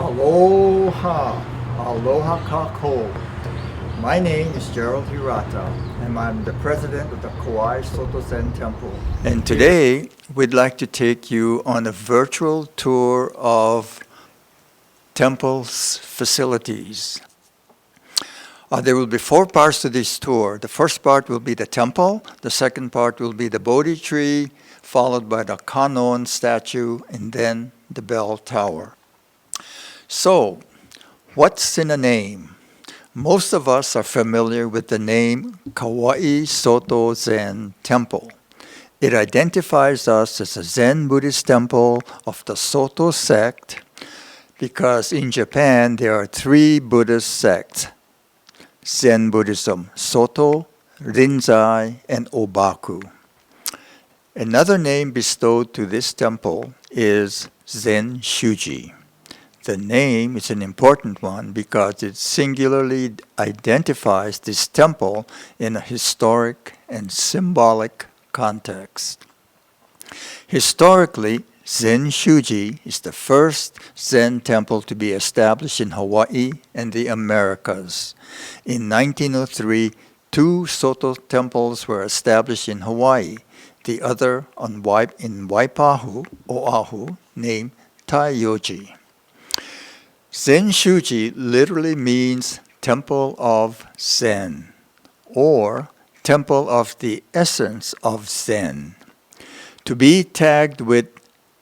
Aloha, aloha kako. My name is Gerald Hirata, and I'm the president of the Kauai Soto Zen Temple. And today, we'd like to take you on a virtual tour of temple's facilities. There will be 4 parts to this tour. The first part will be the temple, the second part will be the bodhi tree, followed by the kannon statue, and then the bell tower. So, what's in a name? Most of us are familiar with the name Kauai Soto Zen Temple. It identifies us as a Zen Buddhist temple of the Soto sect because in Japan there are 3 Buddhist sects: Zen Buddhism, Soto, Rinzai, and Obaku. Another name bestowed to this temple is Zen Shuji. The name is an important one because it singularly identifies this temple in a historic and symbolic context. Historically, Zen Shuji is the first Zen temple to be established in Hawaii and the Americas. In 1903, 2 Soto temples were established in Hawaii, the other in Waipahu, Oahu, named Taiyoji. Zen Shuji literally means Temple of Zen, or Temple of the Essence of Zen. To be tagged with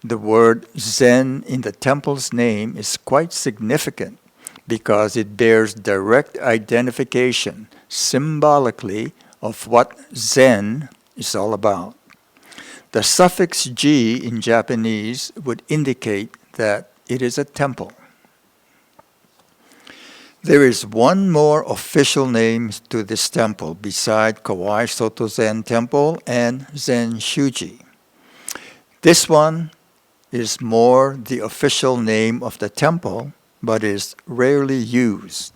the word Zen in the temple's name is quite significant because it bears direct identification symbolically of what Zen is all about. The suffix ji in Japanese would indicate that it is a temple. There is one more official name to this temple beside Kauai Soto Zen Temple and Zen Shuji. This one is more the official name of the temple, but is rarely used.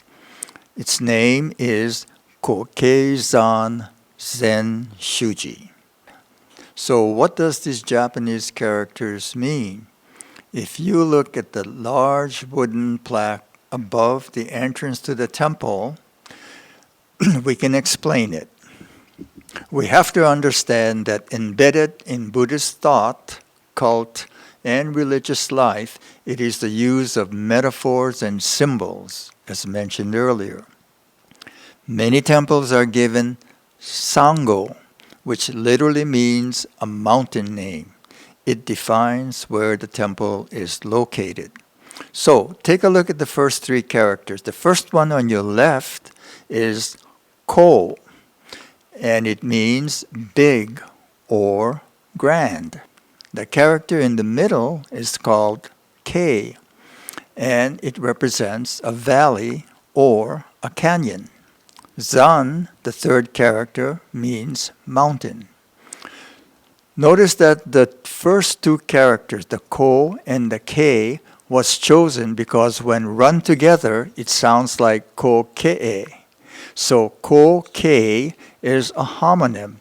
Its name is Kokeizan Zen Shuji. So what does these Japanese characters mean? If you look at the large wooden plaque above the entrance to the temple, we can explain it. We have to understand that embedded in Buddhist thought, cult, and religious life, it is the use of metaphors and symbols, as mentioned earlier. Many temples are given sango, which literally means a mountain name. It defines where the temple is located. So, take a look at the first 3 characters. The first one on your left is ko, and it means big or grand. The character in the middle is called kei, and it represents a valley or a canyon. Zan, the third character, means mountain. Notice that the first 2 characters, the ko and the kei, was chosen because when run together, it sounds like ko-ke'e. So ko-kei is a homonym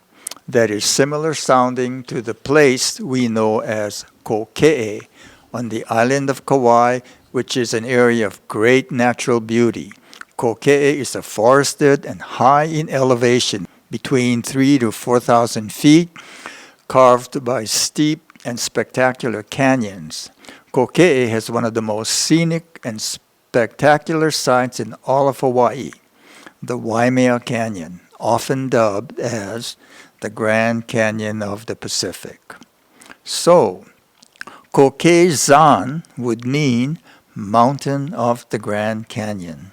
that is similar sounding to the place we know as ko-ke'e on the island of Kauai, which is an area of great natural beauty. Ko-ke'e is a forested and high in elevation, between 3,000 to 4,000 feet, carved by steep and spectacular canyons. Ko-ke'e has one of the most scenic and spectacular sights in all of Hawaii, the Waimea Canyon, often dubbed as the Grand Canyon of the Pacific. So, Kokeizan would mean Mountain of the Grand Canyon.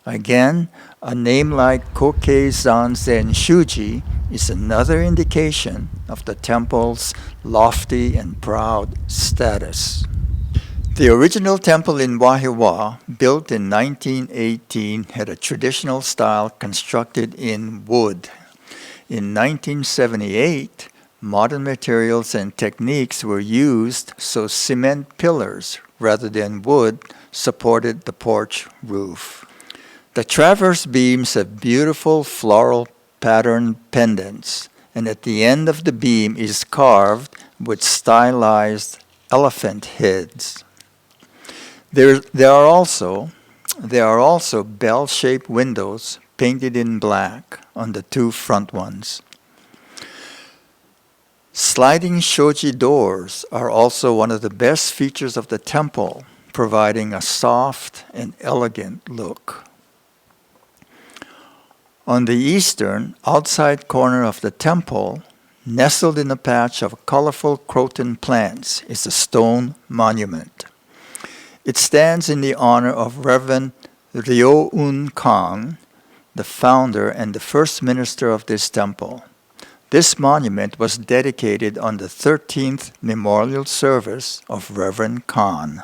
Again, a name like Kokeizan Zen Shuji is another indication of the temple's lofty and proud status. The original temple in Wahiawa, built in 1918, had a traditional style constructed in wood. In 1978, modern materials and techniques were used, so cement pillars rather than wood supported the porch roof. The traverse beams have beautiful floral pattern pendants, and at the end of the beam is carved with stylized elephant heads. There are also bell-shaped windows painted in black on the two front ones. Sliding shoji doors are also one of the best features of the temple, providing a soft and elegant look. On the eastern, outside corner of the temple, nestled in a patch of colorful croton plants, is a stone monument. It stands in the honor of Reverend Ryo-un Khan, the founder and the first minister of this temple. This monument was dedicated on the 13th memorial service of Reverend Khan.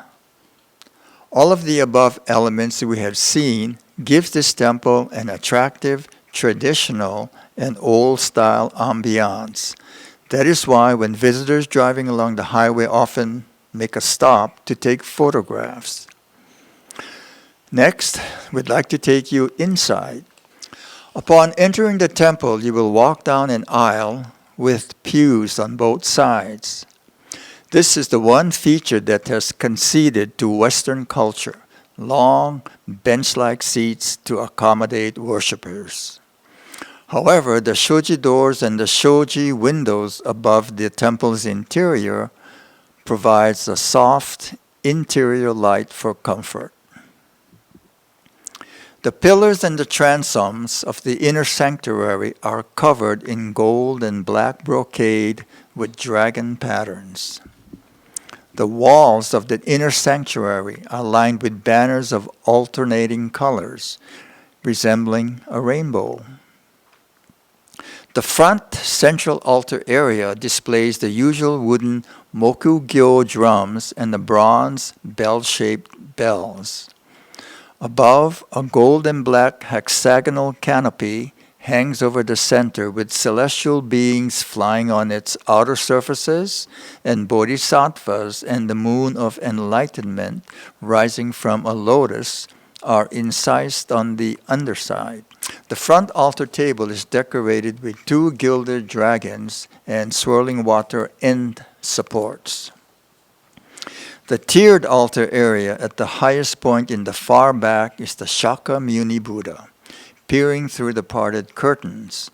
All of the above elements we have seen gives this temple an attractive, traditional, and old-style ambiance. That is why when visitors driving along the highway often make a stop to take photographs. Next, we'd like to take you inside. Upon entering the temple, you will walk down an aisle with pews on both sides. This is the one feature that has conceded to Western culture, long, bench-like seats to accommodate worshippers. However, the shoji doors and the shoji windows above the temple's interior provides a soft interior light for comfort. The pillars and the transoms of the inner sanctuary are covered in gold and black brocade with dragon patterns. The walls of the inner sanctuary are lined with banners of alternating colors, resembling a rainbow. The front central altar area displays the usual wooden mokugyo drums and the bronze bell-shaped bells. Above, a gold and black hexagonal canopy hangs over the center with celestial beings flying on its outer surfaces and bodhisattvas and the moon of enlightenment rising from a lotus are incised on the underside. The front altar table is decorated with two gilded dragons and swirling water end supports. The tiered altar area at the highest point in the far back is the Shakyamuni Buddha, peering through the parted curtains.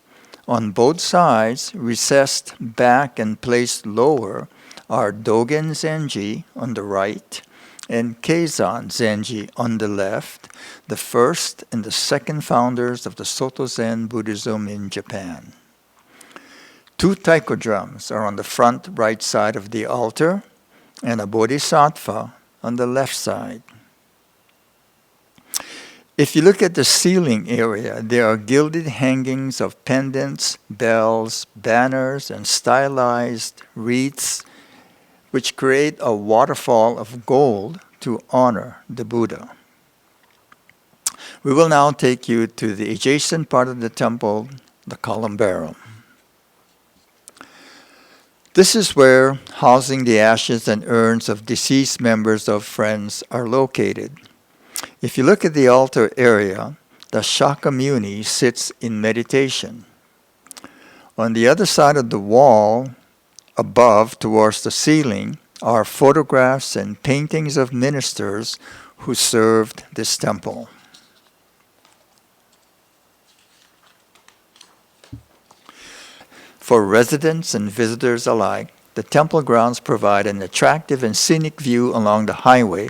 On both sides, recessed back and placed lower, are Dogen Zenji on the right and Keizan Zenji on the left, the first and the second founders of the Soto Zen Buddhism in Japan. Two taiko drums are on the front right side of the altar, and a bodhisattva on the left side. If you look at the ceiling area, there are gilded hangings of pendants, bells, banners, and stylized wreaths, which create a waterfall of gold to honor the Buddha. We will now take you to the adjacent part of the temple, the columbarium. This is where housing the ashes and urns of deceased members of friends are located. If you look at the altar area, the Shakyamuni sits in meditation. On the other side of the wall, above towards the ceiling, are photographs and paintings of ministers who served this temple. For residents and visitors alike, the temple grounds provide an attractive and scenic view along the highway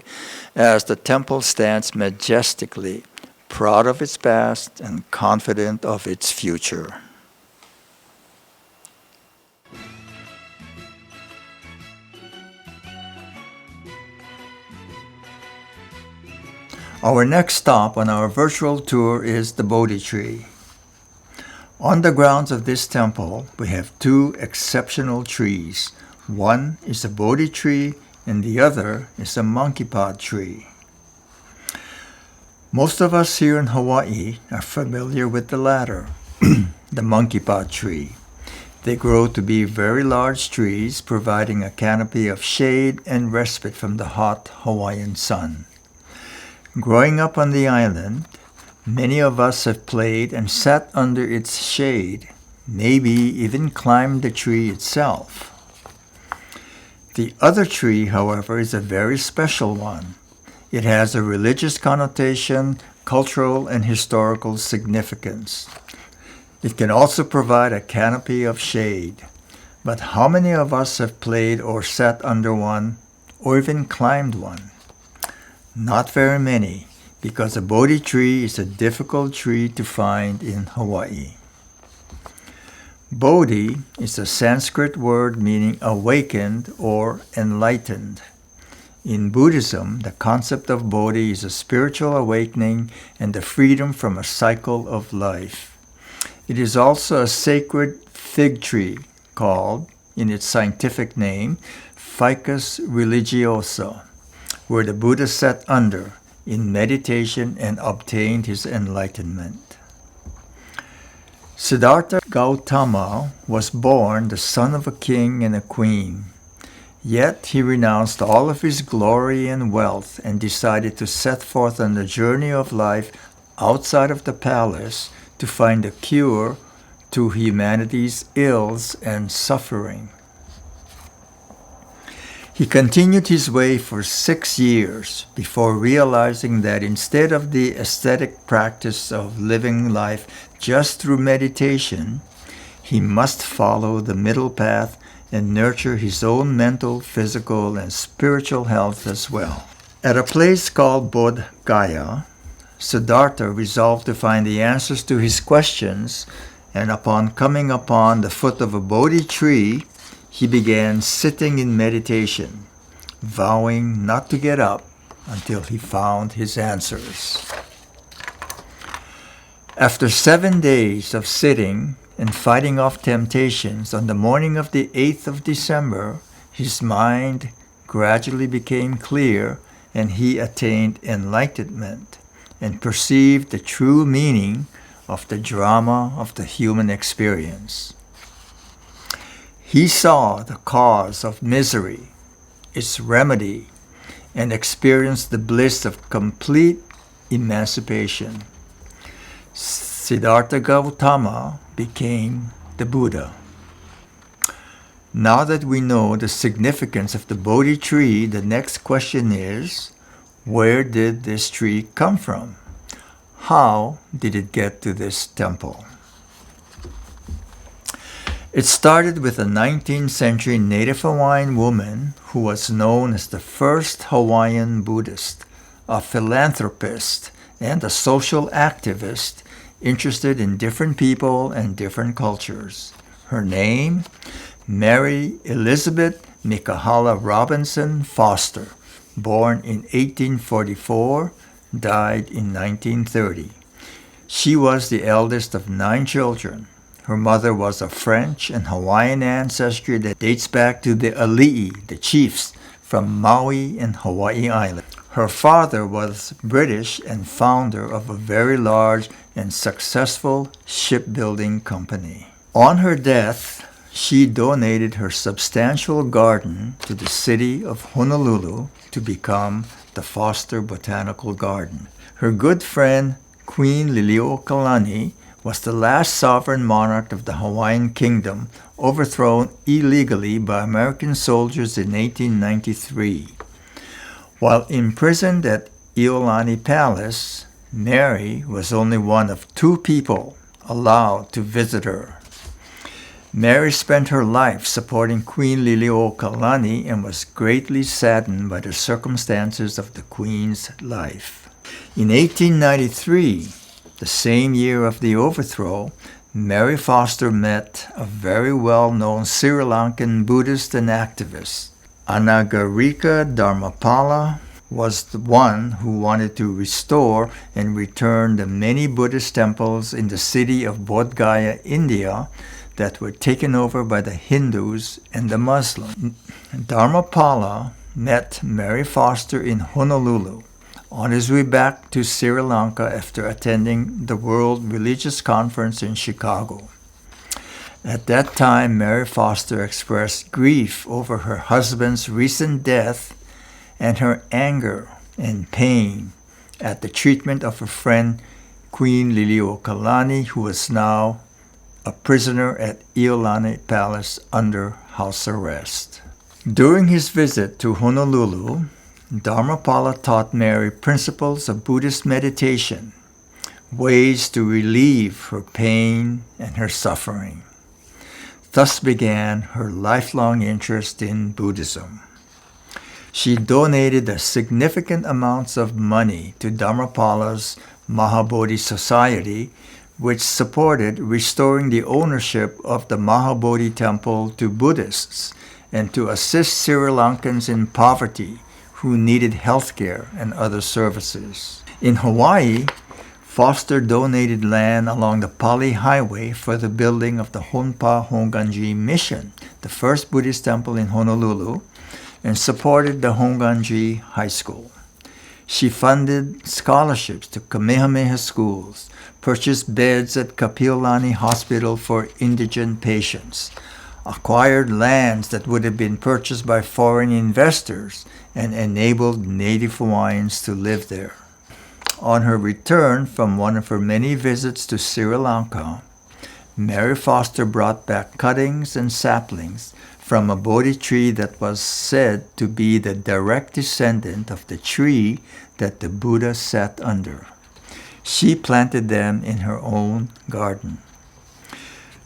as the temple stands majestically, proud of its past and confident of its future. Our next stop on our virtual tour is the Bodhi tree. On the grounds of this temple, we have two exceptional trees. One is a Bodhi tree and the other is a monkey pod tree. Most of us here in Hawaii are familiar with the latter, the monkey pod tree. They grow to be very large trees, providing a canopy of shade and respite from the hot Hawaiian sun. Growing up on the island, many of us have played and sat under its shade, maybe even climbed the tree itself. The other tree, however, is a very special one. It has a religious connotation, cultural and historical significance. It can also provide a canopy of shade. But how many of us have played or sat under one, or even climbed one? Not very many, because a bodhi tree is a difficult tree to find in Hawaii. Bodhi is a Sanskrit word meaning awakened or enlightened. In Buddhism, the concept of bodhi is a spiritual awakening and the freedom from a cycle of life. It is also a sacred fig tree called, in its scientific name, Ficus religiosa, where the Buddha sat under in meditation and obtained his enlightenment. Siddhartha Gautama was born the son of a king and a queen. Yet he renounced all of his glory and wealth and decided to set forth on the journey of life outside of the palace to find a cure to humanity's ills and suffering. He continued his way for 6 years before realizing that instead of the aesthetic practice of living life just through meditation, he must follow the middle path and nurture his own mental, physical, and spiritual health as well. At a place called Bodh Gaya, Siddhartha resolved to find the answers to his questions, and upon coming upon the foot of a bodhi tree, he began sitting in meditation, vowing not to get up until he found his answers. After 7 days of sitting and fighting off temptations, on the morning of the 8th of December, his mind gradually became clear and he attained enlightenment and perceived the true meaning of the drama of the human experience. He saw the cause of misery, its remedy, and experienced the bliss of complete emancipation. Siddhartha Gautama became the Buddha. Now that we know the significance of the Bodhi tree, the next question is, where did this tree come from? How did it get to this temple? It started with a 19th century Native Hawaiian woman who was known as the first Hawaiian Buddhist, a philanthropist, and a social activist interested in different people and different cultures. Her name, Mary Elizabeth Mikahala Robinson Foster, born in 1844, died in 1930. She was the eldest of 9 children. Her mother was of French and Hawaiian ancestry that dates back to the Ali'i, the chiefs from Maui and Hawaii Island. Her father was British and founder of a very large and successful shipbuilding company. On her death, she donated her substantial garden to the city of Honolulu to become the Foster Botanical Garden. Her good friend, Queen Liliuokalani, was the last sovereign monarch of the Hawaiian kingdom, overthrown illegally by American soldiers in 1893. While imprisoned at Iolani Palace, Mary was only one of 2 people allowed to visit her. Mary spent her life supporting Queen Liliuokalani and was greatly saddened by the circumstances of the Queen's life. In 1893, the same year of the overthrow, Mary Foster met a very well-known Sri Lankan Buddhist and activist. Anagarika Dharmapala was the one who wanted to restore and return the many Buddhist temples in the city of Bodh Gaya, India, that were taken over by the Hindus and the Muslims. Dharmapala met Mary Foster in Honolulu on his way back to Sri Lanka after attending the World Religious Conference in Chicago. At that time, Mary Foster expressed grief over her husband's recent death and her anger and pain at the treatment of her friend Queen Liliuokalani, who was now a prisoner at Iolani Palace under house arrest. During his visit to Honolulu, Dharmapala taught Mary principles of Buddhist meditation, ways to relieve her pain and her suffering. Thus began her lifelong interest in Buddhism. She donated a significant amounts of money to Dharmapala's Mahabodhi Society, which supported restoring the ownership of the Mahabodhi Temple to Buddhists and to assist Sri Lankans in poverty who needed health care and other services. In Hawaii, Foster donated land along the Pali Highway for the building of the Honpa Honganji Mission, the first Buddhist temple in Honolulu, and supported the Honganji High School. She funded scholarships to Kamehameha schools, purchased beds at Kapiolani Hospital for indigent patients, acquired lands that would have been purchased by foreign investors, and enabled Native Hawaiians to live there. On her return from one of her many visits to Sri Lanka, Mary Foster brought back cuttings and saplings from a bodhi tree that was said to be the direct descendant of the tree that the Buddha sat under. She planted them in her own garden.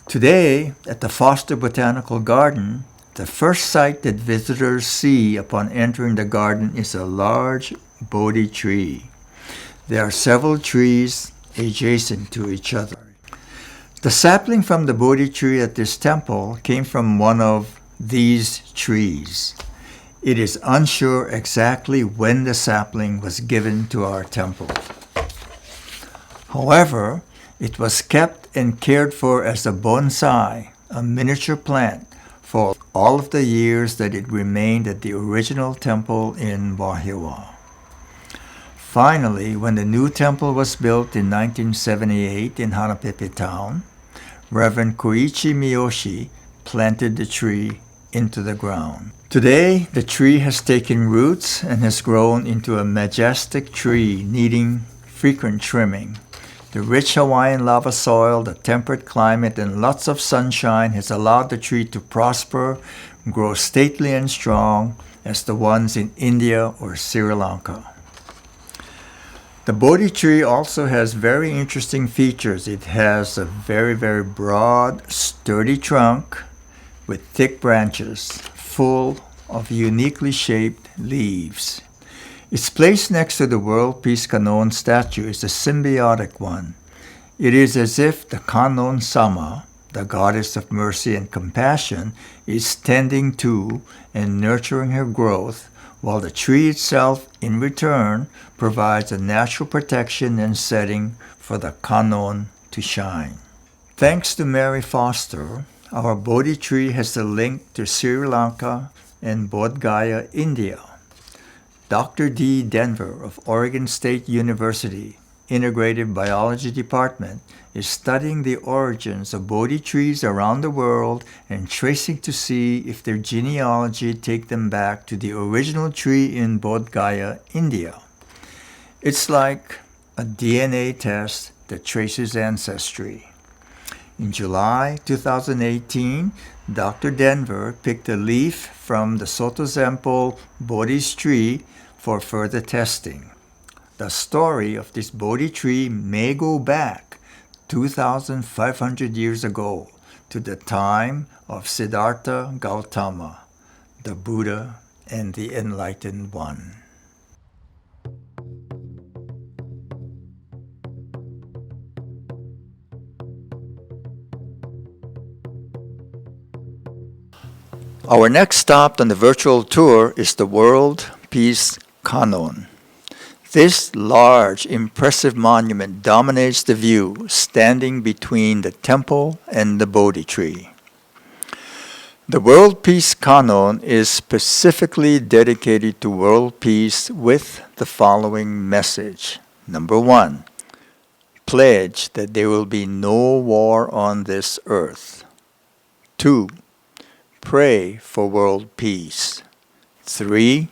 Today, at the Foster Botanical Garden, the first sight that visitors see upon entering the garden is a large bodhi tree. There are several trees adjacent to each other. The sapling from the bodhi tree at this temple came from one of these trees. It is unsure exactly when the sapling was given to our temple. However, it was kept and cared for as a bonsai, a miniature plant, for all of the years that it remained at the original temple in Wahiawa. Finally, when the new temple was built in 1978 in Hanapepe town, Reverend Koichi Miyoshi planted the tree into the ground. Today, the tree has taken roots and has grown into a majestic tree needing frequent trimming. The rich Hawaiian lava soil, the temperate climate, and lots of sunshine has allowed the tree to prosper, grow stately and strong as the ones in India or Sri Lanka. The bodhi tree also has very interesting features. It has a very, very broad, sturdy trunk with thick branches, full of uniquely shaped leaves. Its place next to the World Peace Kannon statue is a symbiotic one. It is as if the Kannon Sama, the goddess of mercy and compassion, is tending to and nurturing her growth, while the tree itself, in return, provides a natural protection and setting for the Kannon to shine. Thanks to Mary Foster, our bodhi tree has a link to Sri Lanka and Bodh Gaya, India. Dr. D. Denver of Oregon State University, Integrative Biology Department, is studying the origins of bodhi trees around the world and tracing to see if their genealogy take them back to the original tree in Bodh Gaya, India. It's like a DNA test that traces ancestry. In July 2018, Dr. Denver picked a leaf from the Soto Zen Temple Bodhi's tree for further testing. The story of this bodhi tree may go back 2,500 years ago to the time of Siddhartha Gautama, the Buddha and the Enlightened One. Our next stop on the virtual tour is the World Peace Kannon. This large, impressive monument dominates the view, standing between the temple and the Bodhi tree. The World Peace Kannon is specifically dedicated to world peace with the following message. Number 1, pledge that there will be no war on this earth. 2, pray for world peace. 3,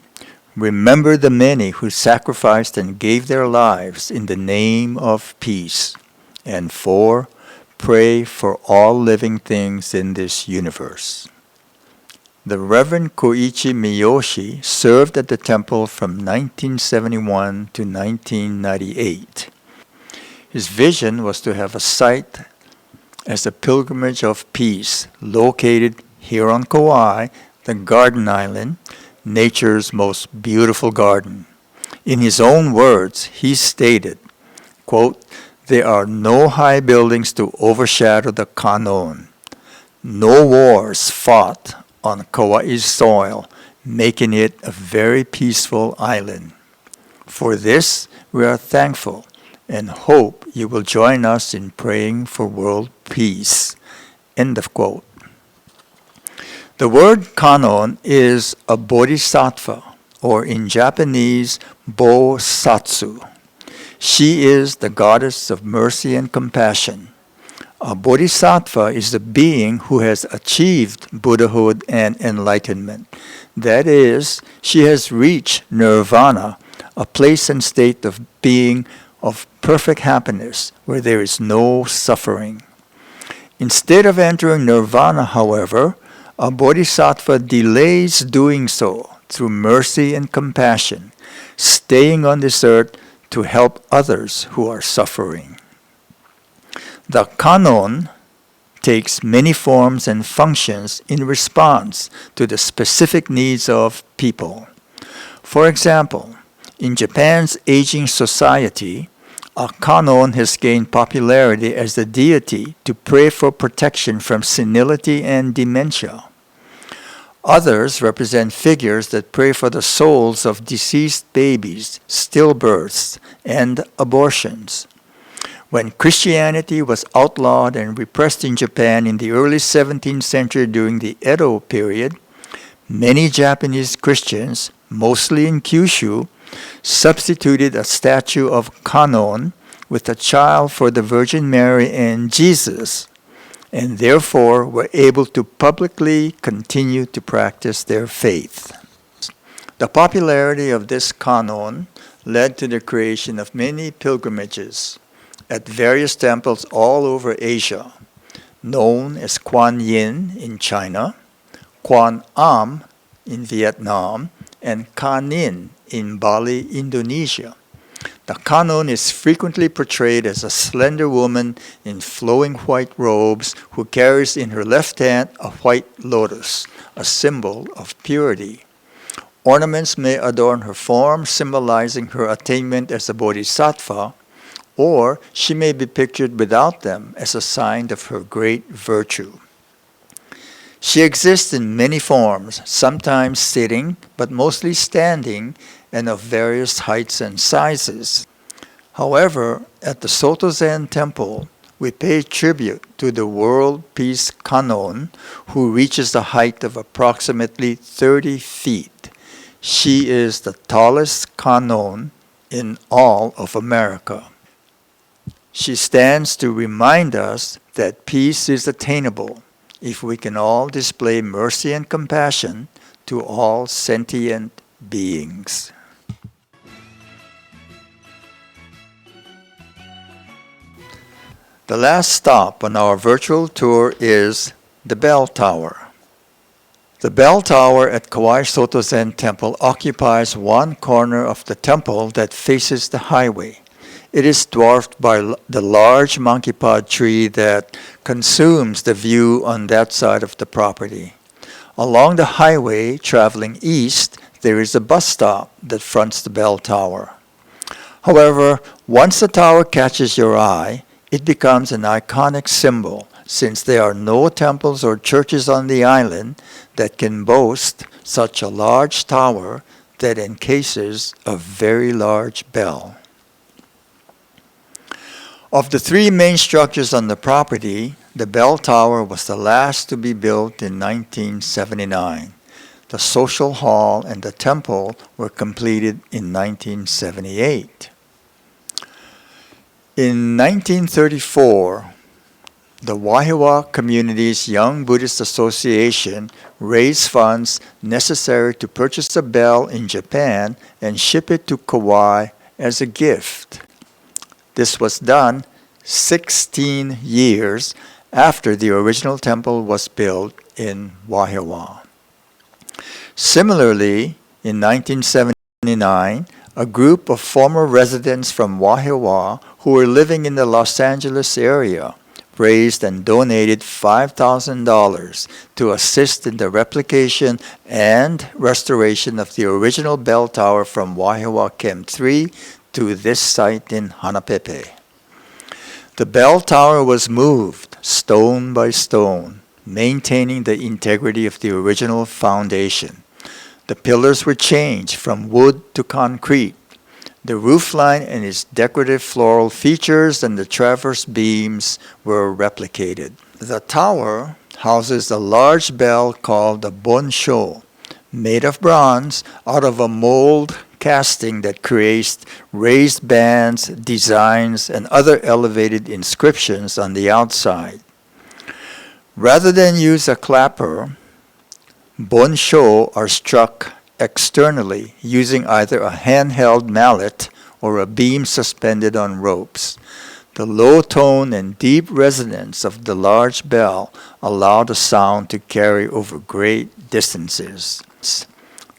remember the many who sacrificed and gave their lives in the name of peace. And 4, pray for all living things in this universe. The Reverend Koichi Miyoshi served at the temple from 1971 to 1998. His vision was to have a site as a pilgrimage of peace located here on Kauai, the Garden Island, nature's most beautiful garden. In his own words, he stated, quote, "There are no high buildings to overshadow the Kannon. No wars fought on Kauai's soil, making it a very peaceful island. For this, we are thankful and hope you will join us in praying for world peace." End of quote. The word Kannon is a bodhisattva, or in Japanese, Bosatsu. She is the goddess of mercy and compassion. A bodhisattva is a being who has achieved Buddhahood and enlightenment. That is, she has reached nirvana, a place and state of being of perfect happiness where there is no suffering. Instead of entering nirvana, however, a bodhisattva delays doing so through mercy and compassion, staying on this earth to help others who are suffering. The Kannon takes many forms and functions in response to the specific needs of people. For example, in Japan's aging society, a Kannon has gained popularity as the deity to pray for protection from senility and dementia. Others represent figures that pray for the souls of deceased babies, stillbirths, and abortions. When Christianity was outlawed and repressed in Japan in the early 17th century during the Edo period, many Japanese Christians, mostly in Kyushu, substituted a statue of Kannon with a child for the Virgin Mary and Jesus, and therefore were able to publicly continue to practice their faith. The popularity of this Kannon led to the creation of many pilgrimages at various temples all over Asia, known as Kuan Yin in China, Kuan Am in Vietnam, and Kanin in Bali, Indonesia. The Kannon is frequently portrayed as a slender woman in flowing white robes who carries in her left hand a white lotus, a symbol of purity. Ornaments may adorn her form, symbolizing her attainment as a bodhisattva, or she may be pictured without them as a sign of her great virtue. She exists in many forms, sometimes sitting, but mostly standing, and of various heights and sizes. However, at the Soto Zen Temple, we pay tribute to the World Peace Kannon, who reaches a height of approximately 30 feet. She is the tallest Kannon in all of America. She stands to remind us that peace is attainable if we can all display mercy and compassion to all sentient beings. The last stop on our virtual tour is the Bell Tower. The Bell Tower at Kauai Soto Zen Temple occupies one corner of the temple that faces the highway. It is dwarfed by the large monkey pod tree that consumes the view on that side of the property. Along the highway traveling east, there is a bus stop that fronts the Bell Tower. However, once the tower catches your eye, it becomes an iconic symbol since there are no temples or churches on the island that can boast such a large tower that encases a very large bell. Of the three main structures on the property, the Bell Tower was the last to be built in 1979. The social hall and the temple were completed in 1978. In 1934, the Wahiawa Community's Young Buddhist Association raised funds necessary to purchase a bell in Japan and ship it to Kauai as a gift. This was done 16 years after the original temple was built in Wahiawa. Similarly, in 1979, a group of former residents from Wahiawa who were living in the Los Angeles area raised and donated $5,000 to assist in the replication and restoration of the original bell tower from Wahiawa Chem 3 to this site in Hanapepe. The bell tower was moved stone by stone, maintaining the integrity of the original foundation. The pillars were changed from wood to concrete. The roofline and its decorative floral features and the traverse beams were replicated. The tower houses a large bell called the Obon, made of bronze out of a mold casting that creates raised bands, designs, and other elevated inscriptions on the outside. Rather than use a clapper, bonsho are struck externally using either a handheld mallet or a beam suspended on ropes. The low tone and deep resonance of the large bell allow the sound to carry over great distances.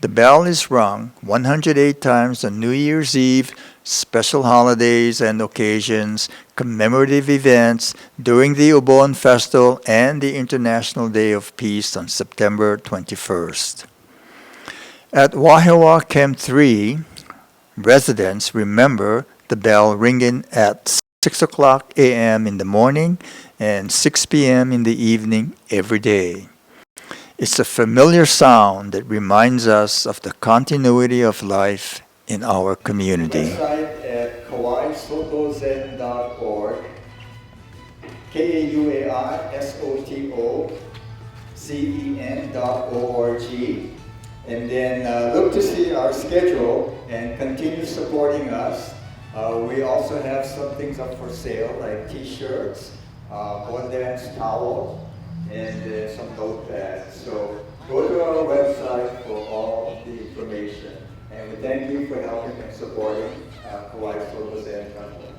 The bell is rung 108 times on New Year's Eve, special holidays and occasions, commemorative events, during the Obon Festival, and the International Day of Peace on September 21st. At Wahiawa Chem 3, residents remember the bell ringing at 6 o'clock a.m. in the morning and 6 p.m. in the evening every day. It's a familiar sound that reminds us of the continuity of life in our community. Website at KauaiSotoZen.org, KauaiSotoZen.org. And then look to see our schedule and continue supporting us. We also have some things up for sale, like t-shirts, Bondan's towel, and some notepads. So go to our website for all the information. And we thank you for helping and supporting Kauai Soto Zen Temple.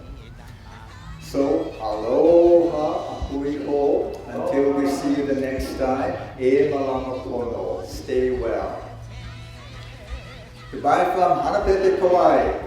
So, aloha, ahui ho, until we see you the next time, e malama pono. Stay well. Goodbye from Hanapepe, Kauai.